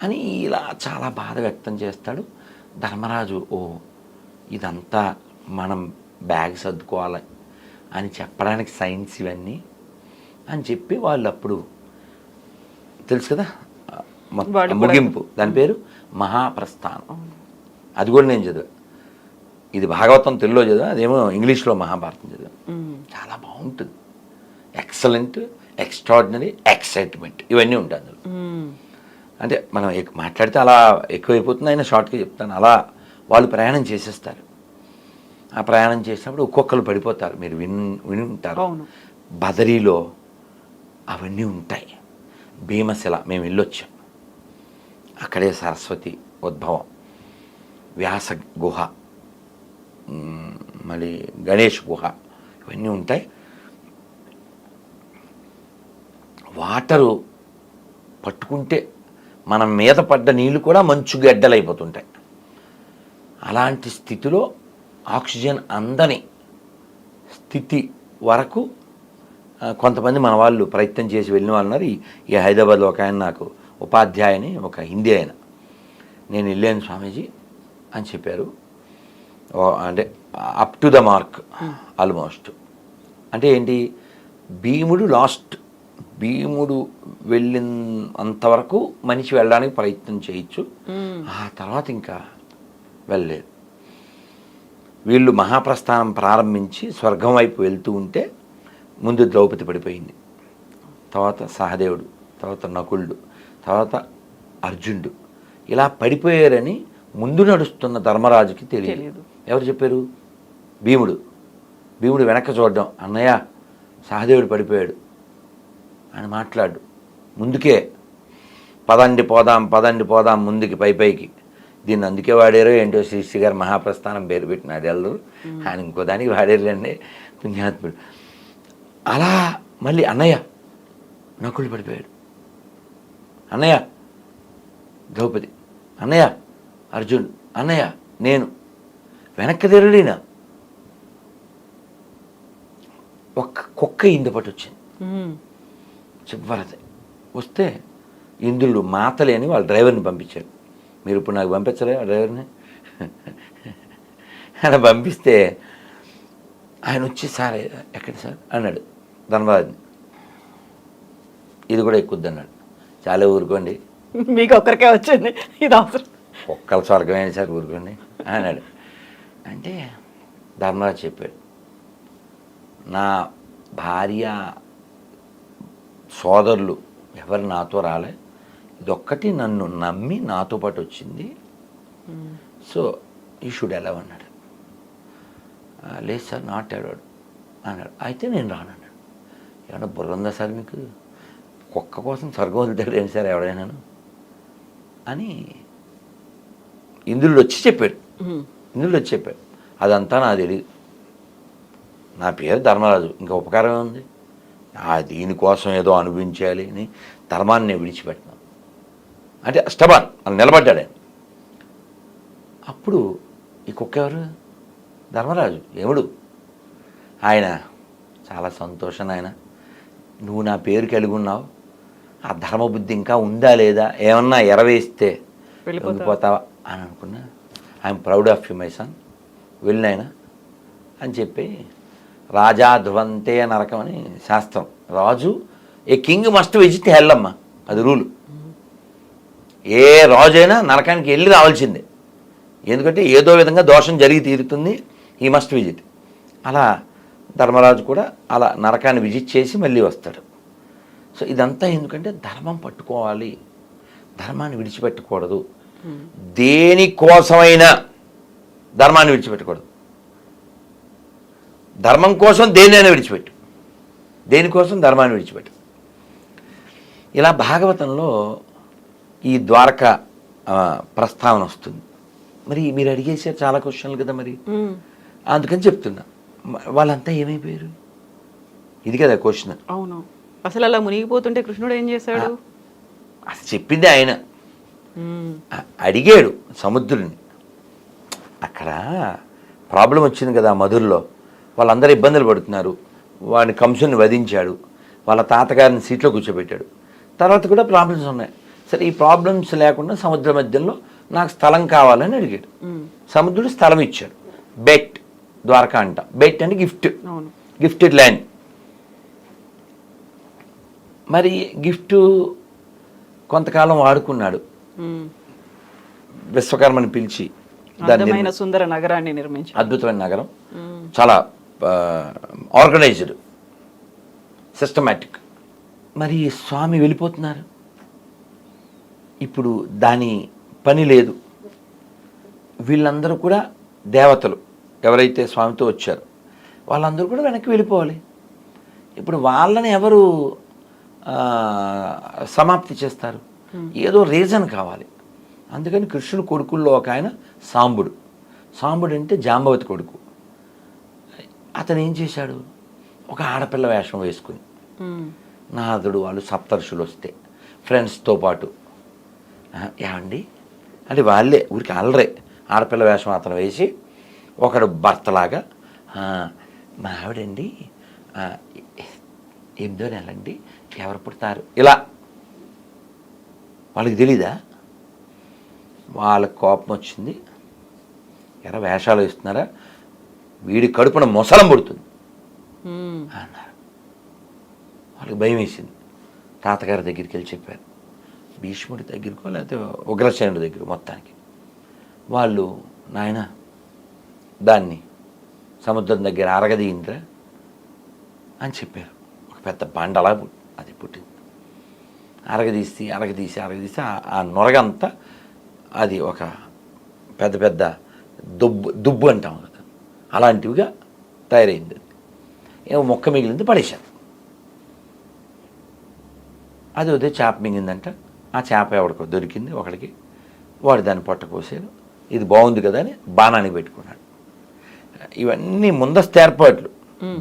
అని ఇలా చాలా బాధ వ్యక్తం చేస్తాడు. ధర్మరాజు ఇదంతా మనం బ్యాగ్ సర్దుకోవాలి అని చెప్పడానికి సైన్స్ ఇవన్నీ అని చెప్పి వాళ్ళు అప్పుడు తెలుసు కదా ముగింపు, దాని పేరు మహాప్రస్థానం. అది కూడా నేను చదివా. ఇది భాగవతం తెలుగులో చదివా, అదేమో ఇంగ్లీష్లో మహాభారతం చదివా. చాలా బాగుంటుంది. ఎక్సలెంట్, ఎక్స్ట్రాడినరీ, ఎక్సైట్మెంట్ ఇవన్నీ ఉంటాయి అందులో. అంటే మనం మాట్లాడితే అలా ఎక్కువైపోతుంది, అయినా షార్ట్గా చెప్తాను. అలా వాళ్ళు ప్రయాణం చేసేస్తారు. ఆ ప్రయాణం చేసినప్పుడు ఒక్కొక్కరు పడిపోతారు. మీరు విని ఉంటారు. బదరీలో అవన్నీ ఉంటాయి. భీమశిల మేము వెళ్ళొచ్చాం, అక్కడే సరస్వతి ఉద్భవం, వ్యాస గుహ, మళ్ళీ గణేష్ గుహ, ఇవన్నీ ఉంటాయి. వాటరు పట్టుకుంటే మన మీద పడ్డ నీళ్ళు కూడా మంచు గడ్డలైపోతుంటాయి. అలాంటి స్థితిలో ఆక్సిజన్ అందని స్థితి వరకు కొంతమంది మన వాళ్ళు ప్రయత్నం చేసి వెళ్ళిన వాళ్ళు ఉన్నారు. ఈ హైదరాబాద్లో ఒక ఆయన నాకు ఉపాధ్యాయుని, ఒక హిందీ ఆయన, నేను వెళ్ళాను స్వామీజీ అని చెప్పారు. అంటే up to the mark almost. అంటే ఏంటి, భీముడు వెళ్ళినంతవరకు మనిషి వెళ్ళడానికి ప్రయత్నం చేయొచ్చు, ఆ తర్వాత ఇంకా వెళ్ళలేదు. వీళ్ళు మహాప్రస్థానం ప్రారంభించి స్వర్గం వైపు వెళ్తూ ఉంటే ముందు ద్రౌపది పడిపోయింది, తర్వాత సహదేవుడు, తర్వాత నకులుడు, తర్వాత అర్జునుడు. ఇలా పడిపోయారని ముందు నడుస్తున్న ధర్మరాజుకి తెలియదు. ఎవరు చెప్పారు? భీముడు వెనక్కి చూడడం, అన్నయ్య సహదేవుడు పడిపోయాడు అని మాట్లాడు. ముందుకే పదండి పోదాం ముందుకి పైకి. దీన్ని అందుకే వాడారో ఏంటో శ్రీ గారు మహాప్రస్థానం పేరు పెట్టినాడు ఎల్లరు. ఆయన ఇంకో దానికి వాడారులేండి, పుణ్యాత్ముడు. అలా మళ్ళీ అన్నయ్య నకులుడు పడిపోయాడు, అన్నయ్య ద్రౌపది, అన్నయ్య అర్జునుడు, అన్నయ్య నేను. వెనక్కి తిరగడినా ఒక్క కుక్క ఇందు పట్టు వచ్చింది చివరిది. వస్తే ఇంద్రుడు మాతలేని వాళ్ళ డ్రైవర్ని పంపించాడు. మీరు ఇప్పుడు నాకు పంపించలే ఆ డ్రైవర్ని ఆయన పంపిస్తే ఆయన వచ్చి సార్ ఎక్కడ సార్ అన్నాడు ధర్మరాజుని. ఇది కూడా ఎక్కుద్ది అన్నాడు. చాలా ఊరుకోండి, మీకు ఒక్కరికే వచ్చింది ఇది అవసరం, ఒక్కల స్వర్గమైన సార్ ఊరుకోండి అన్నాడు. అంటే ధర్మరాజు చెప్పాడు, నా భార్య సోదరులు ఎవరు నాతో రాలే, ఇదొక్కటి నన్ను నమ్మి నాతో పాటు వచ్చింది, సో ఈ షుడ్ ఎలా అన్నాడు. లేదు సార్ నాట్ అలౌడ్ అన్నాడు. అయితే నేను రానన్నాడు. ఏమన్నా బుర్ర ఉందా సార్ మీకు, కుక్క కోసం స్వర్గం వదులుతాడు ఏంటి సార్ ఎవడైనాను అని ఇంద్రుడు వచ్చి చెప్పాడు. అదంతా నాకు తెలియదు, నా పేరు ధర్మరాజు, ఇంకా ఉపకారం ఉంది, దీనికోసం ఏదో అనుభవించాలి అని ధర్మాన్ని నేను విడిచిపెట్టినాను అంటే స్టబాన్ అని నిలబడ్డాడు ఆయన. అప్పుడు ఈ కుక్క ఎవరు? ధర్మరాజు, యముడు. ఆయన చాలా సంతోషం, ఆయన నువ్వు నా పేరు కలిగి ఉన్నావు, ఆ ధర్మబుద్ధి ఇంకా ఉందా లేదా, ఏమన్నా ఎరవేస్తే వెళ్ళిపోతావా అని అనుకున్నా. I'm proud of you my son, వెళ్ళినాయన అని చెప్పి, రాజా ధ్రువంతే నరకం అని శాస్త్రం. రాజు, a king must visit hell అమ్మ, అది రూలు. ఏ రాజు అయినా నరకానికి వెళ్ళి రావాల్సిందే, ఎందుకంటే ఏదో విధంగా దోషం జరిగి తీరుతుంది, ఈ మస్ట్ విజిట్. అలా ధర్మరాజు కూడా అలా నరకాన్ని విజిట్ చేసి మళ్ళీ వస్తాడు. సో ఇదంతా ఎందుకంటే ధర్మం పట్టుకోవాలి, ధర్మాన్ని విడిచిపెట్టకూడదు. దేనికోసమైనా ధర్మాన్ని విడిచిపెట్టకూడదు. ధర్మం కోసం దేన్నైనా విడిచిపెట్టు, దేనికోసం ధర్మాన్ని విడిచిపెట్టు. ఇలా భాగవతంలో ఈ ద్వారక ప్రస్తావన వస్తుంది. మరి మీరు అడిగేసారు చాలా క్వశ్చన్లు కదా, మరి అందుకని చెప్తున్నా. వాళ్ళంతా ఏమైపోయారు, ఇది కదా క్వశ్చన్. అవును, అసలు అలా మునిగిపోతుంటే కృష్ణుడు ఏం చేశాడు? అసలు చెప్పింది ఆయన, అడిగాడు సముద్రుని. అక్కడ ప్రాబ్లం వచ్చింది కదా మధురలో, వాళ్ళందరూ ఇబ్బందులు పడుతున్నారు. వాడిని కంసుని వధించాడు, వాళ్ళ తాతగారిని సీట్లో కూర్చోబెట్టాడు. తర్వాత కూడా ప్రాబ్లమ్స్ ఉన్నాయి. సరే ఈ ప్రాబ్లమ్స్ లేకుండా సముద్ర మధ్యంలో నాకు స్థలం కావాలని అడిగాడు. సముద్రుడు స్థలం ఇచ్చాడు. బెట్ ద్వారకా అంట. బెట్ అంటే గిఫ్ట్, అవును. Gifted land. మరి గిఫ్ట్ కొంతకాలం వాడుకున్నాడు. విశ్వకర్మని పిలిచి అందమైన సుందర నగరాన్ని నిర్మించారు. అద్భుతమైన నగరం, చాలా ఆర్గనైజ్డ్, సిస్టమాటిక్. మరి స్వామి వెళ్ళిపోతున్నారు. ఇప్పుడు దాని పని లేదు. వీళ్ళందరూ కూడా దేవతలు ఎవరైతే స్వామితో వచ్చారో వాళ్ళందరూ కూడా వెనక్కి వెళ్ళిపోవాలి. ఇప్పుడు వాళ్ళని ఎవరు సమాప్తి చేస్తారు? ఏదో రీజన్ కావాలి. అందుకని కృష్ణుడు కొడుకుల్లో ఒక ఆయన సాంబుడు. సాంబుడు అంటే జాంబవతి కొడుకు. అతను ఏం చేశాడు? ఒక ఆడపిల్ల వేషం వేసుకుని నాదుడు వాళ్ళు సప్తర్షులు వస్తే ఫ్రెండ్స్తో పాటు ఏమండి అంటే వాళ్ళే ఊరికి అల్లరే ఆడపిల్ల వేషం అతను వేసి ఒకడు భర్తలాగా మా ఆవిడండి 8వ నెలండి ఎవరు పుడతారు ఇలా. వాళ్ళకి తెలీదా? వాళ్ళకి కోపం వచ్చింది. ఎరా వేషాలు వేస్తున్నారా, వీడి కడుపున మొసలం పుడుతుంది అన్నారు. వాళ్ళకి భయం వేసింది. తాతగారి దగ్గరికి వెళ్ళి చెప్పారు. భీష్ముడి దగ్గరకో లేకపోతే ఉగ్రసేనుడి దగ్గర. మొత్తానికి వాళ్ళు నాయన దాన్ని సముద్రం దగ్గర అరగదీయిందిరా అని చెప్పారు. ఒక పెద్ద బండలా అది పుట్టింది. అరగదీసి ఆ నొరగంతా అది ఒక పెద్ద పెద్ద దుబ్బు అంటాం కదా, అలాంటివిగా తయారైంది. ఏమో మొక్క మిగిలింది, పడేశారు. అది ఉదయం చేప మింగిందంట. ఆ చేప ఎవడికో దొరికింది ఒకడికి. వాడు దాన్ని పొట్ట కోసాడు. ఇది బాగుంది కదా అని బాణానికి పెట్టుకున్నాడు. ఇవన్నీ ముందస్తు ఏర్పాట్లు,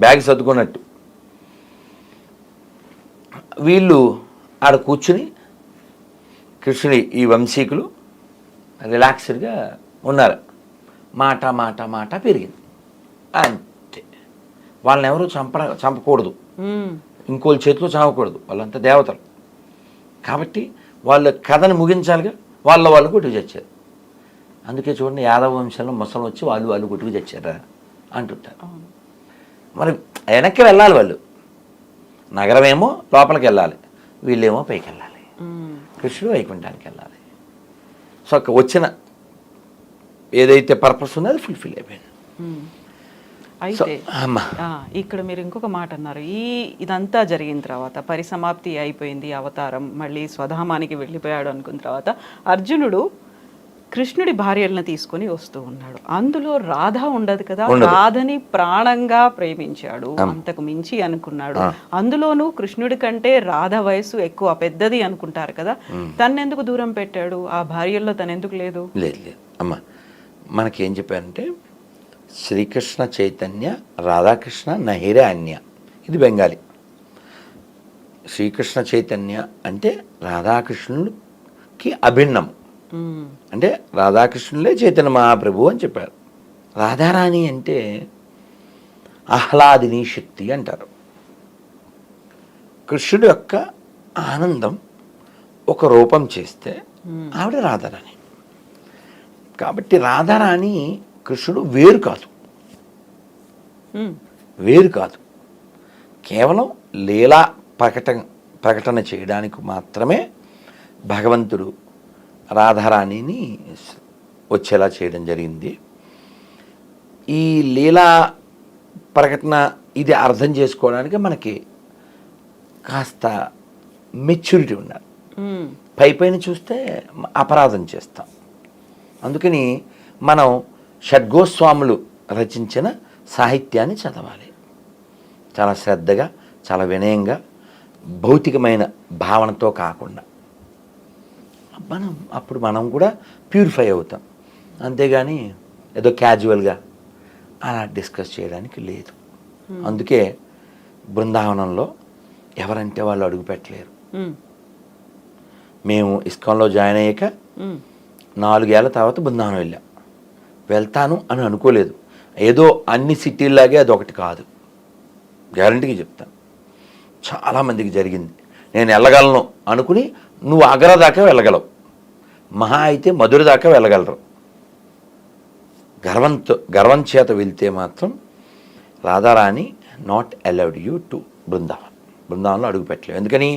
బ్యాగ్ సర్దుకున్నట్టు. వీళ్ళు ఆడ కూర్చుని కృష్ణుడి ఈ వంశీకులు రిలాక్స్డ్గా ఉన్నారు. మాట పెరిగింది అంతే. వాళ్ళని ఎవరు చంపకూడదు, ఇంకోళ్ళ చేతిలో చావకూడదు. వాళ్ళంతా దేవతలు కాబట్టి వాళ్ళ కథను ముగించాలిగా. వాళ్ళు కొట్టుకు చచ్చారు. అందుకే చూడండి, యాదవ వంశంలో ముసలు వచ్చి వాళ్ళు కొట్టుకు చచ్చారా అంటుంటారు. మరి వెనక్కి వెళ్ళాలి. వాళ్ళు నగరమేమో లోపలికి వెళ్ళాలి, వీళ్ళేమో పైకి వెళ్ళాలి. కృష్ణుడు వైకుంఠానికి వెళ్ళాలి. సో వచ్చిన ఏదైతే పర్పస్ ఉందో అది ఫుల్ఫిల్ అయిపోయింది. అయితే ఇక్కడ మీరు ఇంకొక మాట అన్నారు. ఇదంతా జరిగిన తర్వాత పరిసమాప్తి అయిపోయింది, అవతారం మళ్ళీ స్వధామానికి వెళ్ళిపోయాడు అనుకున్న తర్వాత అర్జునుడు కృష్ణుడి భార్యలను తీసుకొని వస్తూ ఉన్నాడు. అందులో రాధ ఉండదు కదా. రాధని ప్రాణంగా ప్రేమించాడు, అంతకు మించి అనుకున్నాడు. అందులోనూ కృష్ణుడి కంటే రాధ వయసు ఎక్కువ, పెద్దది అనుకుంటారు కదా. తనెందుకు దూరం పెట్టాడు? ఆ భార్యల్లో తనెందుకు లేదు? లేదు అమ్మా, మనకేం చెప్పారంటే శ్రీకృష్ణ చైతన్య రాధాకృష్ణ నహిరే అన్య. ఇది బెంగాలీ. శ్రీకృష్ణ చైతన్య అంటే రాధాకృష్ణుడికి అభిన్నం, అంటే రాధాకృష్ణులే చైతన్య మహాప్రభు అని చెప్పారు. రాధారాణి అంటే ఆహ్లాదిని శక్తి అంటారు. కృష్ణుడు యొక్క ఆనందం ఒక రూపం చేస్తే ఆవిడ రాధారాణి. కాబట్టి రాధారాణి కృష్ణుడు వేరు కాదు. కేవలం లీలా ప్రకటన చేయడానికి మాత్రమే భగవంతుడు రాధారాణిని వచ్చేలా చేయడం జరిగింది. ఈ లీలా ప్రకటన ఇది అర్థం చేసుకోవడానికి మనకి కాస్త మెచ్యూరిటీ ఉండాలి. పైన చూస్తే అపరాధం చేస్తాం. అందుకని మనం షడ్గోస్వాములు రచించిన సాహిత్యాన్ని చదవాలి. చాలా శ్రద్ధగా, చాలా వినయంగా, భౌతికమైన భావనతో కాకుండా అప్పుడు మనం కూడా ప్యూరిఫై అవుతాం. అంతేగాని ఏదో క్యాజువల్గా అలా డిస్కస్ చేయడానికి లేదు. అందుకే బృందావనంలో ఎవరంటే వాళ్ళు అడుగు పెట్టలేరు. మేము ఇస్కాన్లో జాయిన్ అయ్యాక 4 ఏళ్ల తర్వాత బృందావనం వెళ్తాను అని అనుకోలేదు. ఏదో అన్ని సిటీల్లాగే అది ఒకటి కాదు, గ్యారంటీగా చెప్తాను. చాలామందికి జరిగింది. నేను వెళ్ళగలను అనుకుని నువ్వు ఆగ్రా దాకా వెళ్ళగలవు, మహా అయితే మధుర దాకా వెళ్ళగలరు. గర్వం చేత వెళ్తే మాత్రం Radharani not allowed you to బృందావనంలో అడుగు పెట్టలేవు. ఎందుకని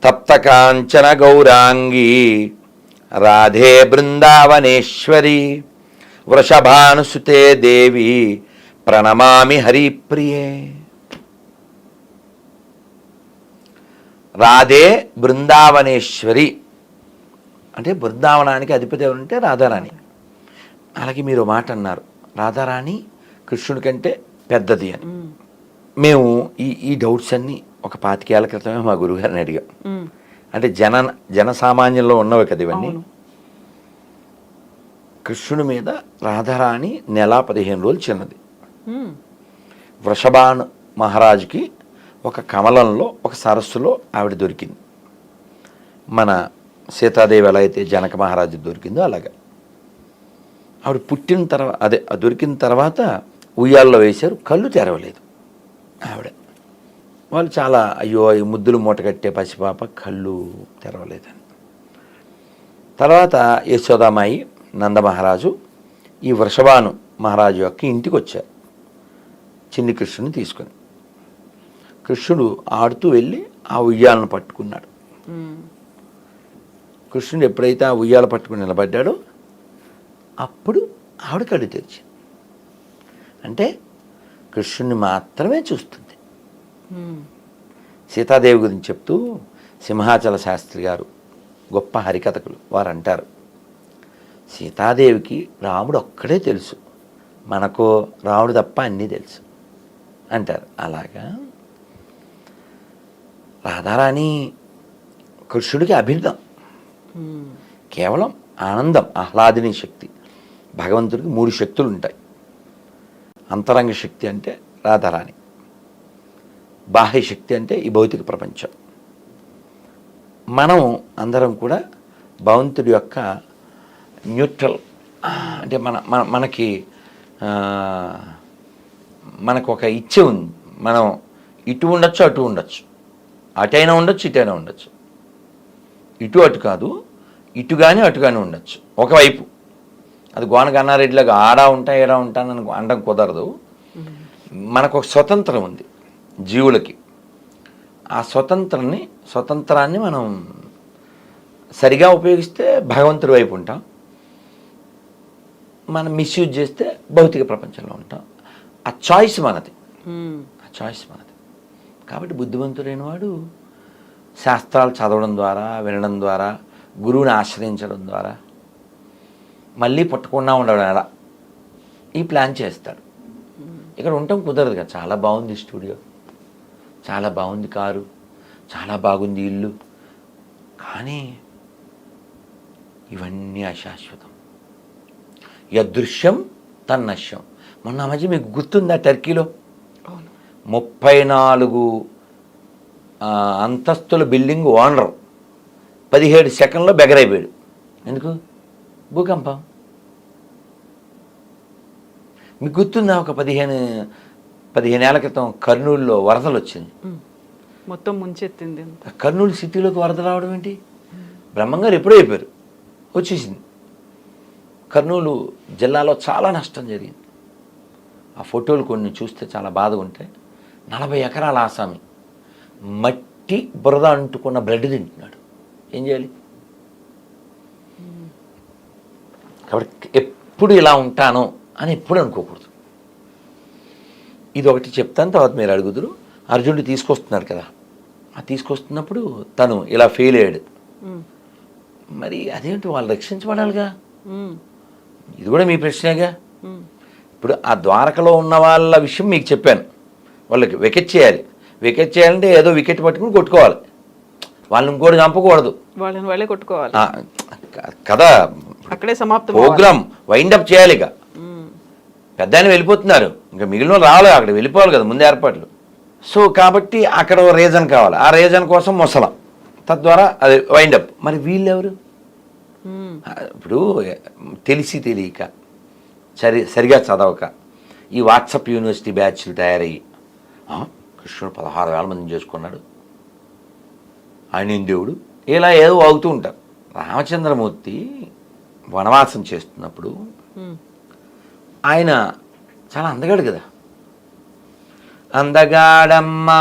తప్త కాంచన గౌరాంగి రాధే బృందావనేశ్వరి వృషభానుసుతే దేవి ప్రణమామి హరిప్రియే. రాధే బృందావనేశ్వరి అంటే బృందావనానికి అధిపతి ఎవరంటే రాధారాణి. అలాగే మీరు మాట అన్నారు, రాధారాణి కృష్ణుడి కంటే పెద్దది అని. మేము ఈ డౌట్స్ అన్నీ ఒక 25 ఏళ్ల క్రితమే మా గురువుగారిని అడిగాం. అంటే జనసామాన్యంలో ఉన్నవి కదా ఇవన్నీ. కృష్ణుడి మీద రాధారాణి నెల 15 రోజులు చిన్నది. వృషభాను మహారాజుకి ఒక కమలంలో ఒక సరస్సులో ఆవిడ దొరికింది. మన సీతాదేవి ఎలా అయితే జనక మహారాజు దొరికిందో అలాగా ఆవిడ పుట్టిన తర్వాత దొరికిన తర్వాత ఉయ్యాల్లో వేశారు, కళ్ళు తెరవలేదు ఆవిడ. వాళ్ళు చాలా అయ్యో ఈ ముద్దులు మూటగట్టే పసిపాప కళ్ళు తెరవలేదని. తర్వాత యశోదామాయి నందమహారాజు ఈ వృషభాను మహారాజు యొక్క ఇంటికి వచ్చారు చిన్ని కృష్ణుని తీసుకొని. కృష్ణుడు ఆడుతూ వెళ్ళి ఆ ఉయ్యాలను పట్టుకున్నాడు. కృష్ణుడు ఎప్పుడైతే ఆ ఉయ్యాల పట్టుకుని నిలబడ్డాడో అప్పుడు ఆవిడ కళ్ళు తెరిచింది. అంటే కృష్ణుని మాత్రమే చూస్తుంది. సీతాదేవి గురించి చెప్తూ సింహాచల శాస్త్రి గారు గొప్ప హరికథకులు వారు అంటారు, సీతాదేవికి రాముడు ఒక్కడే తెలుసు, మనకు రాముడు తప్ప అన్నీ తెలుసు అంటారు. అలాగా రాధారాణి కృష్ణుడికి అభిన్నం, కేవలం ఆనందం, ఆహ్లాదిని శక్తి. భగవంతుడికి 3 శక్తులు ఉంటాయి. అంతరంగ శక్తి అంటే రాధారాణి, బాహ్య శక్తి అంటే ఈ భౌతిక ప్రపంచం. మనం అందరం కూడా భగవంతుడి యొక్క న్యూట్రల్, అంటే మనకు ఒక ఇచ్చే ఉంది. మనం ఇటు ఉండొచ్చు అటు ఉండొచ్చు, అటైనా ఉండొచ్చు ఇటైనా ఉండొచ్చు. ఇటు అటు కాదు, ఇటు కానీ అటు కానీ ఉండొచ్చు ఒకవైపు. అది గోన గన్నారెడ్డిలాగా ఆడా ఉంటా ఏడా ఉంటానని అనడం కుదరదు. మనకు ఒక స్వతంత్రం ఉంది జీవులకి. ఆ స్వతంత్రాన్ని మనం సరిగా ఉపయోగిస్తే భగవంతుడి వైపు ఉంటాం, మనం మిస్యూజ్ చేస్తే భౌతిక ప్రపంచంలో ఉంటాం. ఆ చాయిస్ మనది. కాబట్టి బుద్ధిమంతుడైన వాడు శాస్త్రాలు చదవడం ద్వారా, వినడం ద్వారా, గురువుని ఆశ్రయించడం ద్వారా, మళ్ళీ పుట్టకుండా ఉండడం ఎలా ఈ ప్లాన్ చేస్తాడు. ఇక్కడ ఉండటం కుదరదు కదా. చాలా బాగుంది స్టూడియో, చాలా బాగుంది కారు, చాలా బాగుంది ఇల్లు, కానీ ఇవన్నీ అశాశ్వతం. యదృశ్యం తన్నశ్యం. మొన్న మధ్య మీకు గుర్తుందా టర్కీలో 34 అంతస్తుల బిల్డింగ్ ఓనర్ 17 సెకండ్లో బెగరైపోయాడు. ఎందుకు? భూకంపం. మీకు గుర్తుందా ఒక 15 ఏళ్ల క్రితం కర్నూలులో వరదలు వచ్చింది, మొత్తం ముంచెత్తింది. కర్నూలు సిటీలోకి వరద రావడం ఏంటి? బ్రహ్మంగారు ఎప్పుడో అయిపోయారు, వచ్చేసింది. కర్నూలు జిల్లాలో చాలా నష్టం జరిగింది. ఆ ఫోటోలు కొన్ని చూస్తే చాలా బాధగా ఉంటాయి. 40 ఎకరాల ఆసామి మట్టి బురద అంటుకున్న బ్లడ్ తింటున్నాడు. ఏం చేయాలి? కాబట్టి ఎప్పుడు ఇలా ఉంటాను అని ఎప్పుడు అనుకోకూడదు. ఇది ఒకటి చెప్తాను, తర్వాత మీరు అడుగుదురు. అర్జునుడు తీసుకొస్తున్నారు కదా, ఆ తీసుకొస్తున్నప్పుడు తను ఇలా ఫెయిల్ అయ్యాడు. మరి అదేంటి, వాళ్ళు రక్షించబడాలిగా. ఇది కూడా మీ ప్రశ్నేగా. ఇప్పుడు ఆ ద్వారకలో ఉన్న వాళ్ళ విషయం మీకు చెప్పాను. వాళ్ళకి వికెట్ చేయాలి. వికెట్ చేయాలంటే ఏదో వికెట్ పట్టుకుని కొట్టుకోవాలి, వాళ్ళని ఇంకోటి చంపకూడదు, వాళ్ళని వాళ్ళే కొట్టుకోవాలి కదా. అక్కడే సమాప్తం. ప్రోగ్రామ్ వైండప్ చేయాలి. ఇక పెద్ద ఆయన వెళ్ళిపోతున్నారు, ఇంకా మిగిలిన రావాలి, అక్కడ వెళ్ళిపోవాలి కదా ముందు ఏర్పాట్లు. సో కాబట్టి అక్కడ రీజన్ కావాలి, ఆ రీజన్ కోసం మొసలం, తద్వారా అది వైండప్. మరి వీళ్ళెవరు? ఇప్పుడు తెలిసి తెలియక సరిగా చదవక ఈ వాట్సాప్ యూనివర్సిటీ బ్యాచ్లు తయారయ్యి కృష్ణుడు 16,000 మందిని చేసుకున్నాడు, అనిందేవుడు ఇలా ఏదో వాగుతూ ఉంటారు. రామచంద్రమూర్తి వనవాసం చేస్తున్నప్పుడు ఆయన చాలా అందగాడు కదా. అందగాడమ్మా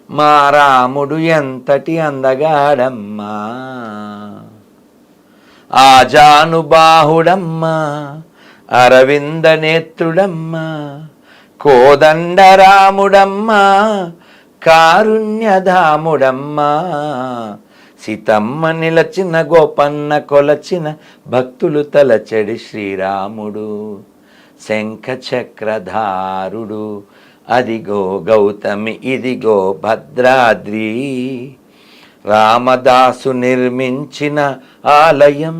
మా రాముడు ఎంతటి అందగాడమ్మా, ఆజానుబాహుడమ్మా అరవింద నేత్రుడమ్మా, కోదండరాముడమ్మా కారుణ్యధాముడమ్మా, సీతమ్మ నిలచిన గోపన్న కొలచిన భక్తులు తలచెడి శ్రీరాముడు, శంఖ చక్రధారుడు అదిగో గౌతమి ఇదిగో భద్రాద్రి, రామదాసు నిర్మించిన ఆలయం.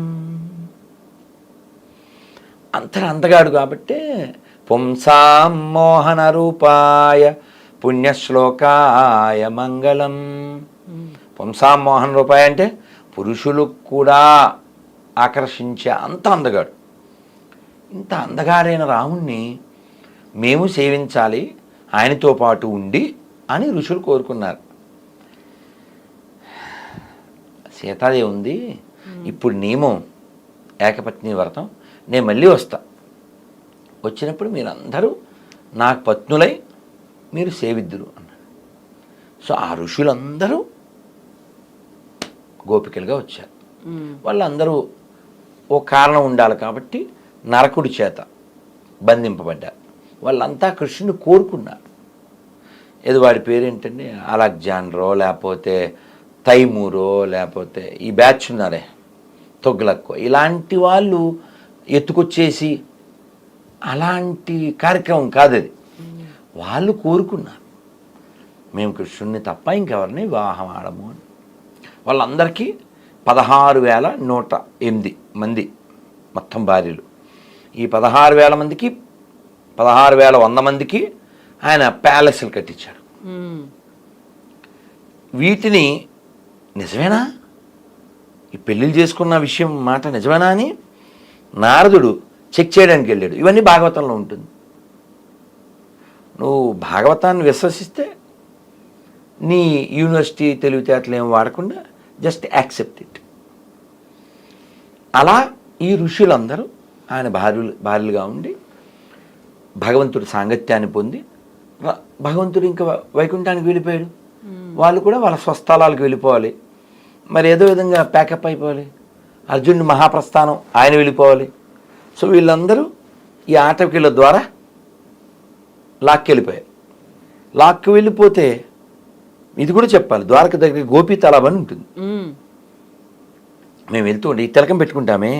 అంతగాడు కాబట్టే పుంసాం మోహన రూపాయ పుణ్యశ్లోకాయ మంగళం. పుంసాం మోహన రూపాయ అంటే పురుషులు కూడా ఆకర్షించే అంత అందగాడు. ఇంత అందగాడైన రాముణ్ణి మేము సేవించాలి, ఆయనతో పాటు ఉండి అని ఋషులు కోరుకున్నారు. సీతాదేవి ఉంది, ఇప్పుడు నియమం ఏకపత్ని వ్రతం, నేను మళ్ళీ వస్తా, వచ్చినప్పుడు మీరందరూ నాకు పత్నులై మీరు సేవిద్దురు అన్నాడు. సో ఆ ఋషులందరూ గోపికలుగా వచ్చారు. వాళ్ళందరూ ఓ కారణం ఉండాలి కాబట్టి నరకుడి చేత బంధింపబడ్డారు. వాళ్ళంతా కృష్ణుని కోరుకున్నారు. ఏదో వాడి పేరేంటండి, అలెగ్జాండరో లేకపోతే తైమూరో లేకపోతే ఈ బ్యాచ్ ఉన్నారే తొగ్లక్కో, ఇలాంటి వాళ్ళు ఎత్తుకొచ్చేసి అలాంటి కార్యక్రమం కాదు అది. వాళ్ళు కోరుకున్నారు మేము కృష్ణుడిని తప్ప ఇంకెవరిని వివాహం ఆడము అని. వాళ్ళందరికీ 16,108 మంది మొత్తం భార్యలు. ఈ 16,000 మందికి 16,100 మందికి ఆయన ప్యాలెస్లు కట్టించాడు. వీటిని నిజమేనా, ఈ పెళ్ళిళ్ళు చేసుకున్న విషయం మాట నిజమేనా అని నారదుడు చెక్ చేయడానికి వెళ్ళాడు. ఇవన్నీ భాగవతంలో ఉంటుంది. నువ్వు భాగవతాన్ని విశ్వసిస్తే నీ యూనివర్సిటీ తెలివితేటలు ఏం వాడకుండా జస్ట్ యాక్సెప్ట్ ఇట్. అలా ఈ ఋషులందరూ ఆయన భార్యలుగా ఉండి భగవంతుడి సాంగత్యాన్ని పొంది భగవంతుడు ఇంకా వైకుంఠానికి వెళ్ళిపోయాడు. వాళ్ళు కూడా వాళ్ళ స్వస్థలాలకు వెళ్ళిపోవాలి. మరి ఏదో విధంగా ప్యాకప్ అయిపోవాలి. అర్జునుడి మహాప్రస్థానం ఆయన వెళ్ళిపోవాలి. సో వీళ్ళందరూ ఈ ఆటవికుల ద్వారా లాక్కెళ్ళిపోయారు. లాక్కి వెళ్ళిపోతే ఇది కూడా చెప్పాలి, ద్వారక దగ్గర గోపీ తలాబ్ అని ఉంటుంది. మేము వెళ్తూ ఉండి ఈ తిలకం పెట్టుకుంటామే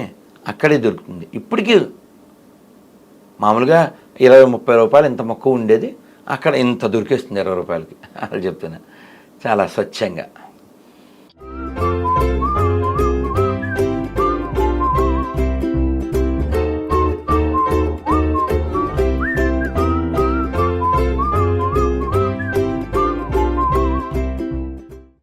అక్కడే దొరుకుతుంది. ఇప్పటికీ మామూలుగా 20-30 రూపాయలు ఇంత మొక్క ఉండేది, అక్కడ ఇంత దొరికేస్తుంది 20 రూపాయలకి. అది చెప్తున్నా, చాలా స్వచ్ఛంగా.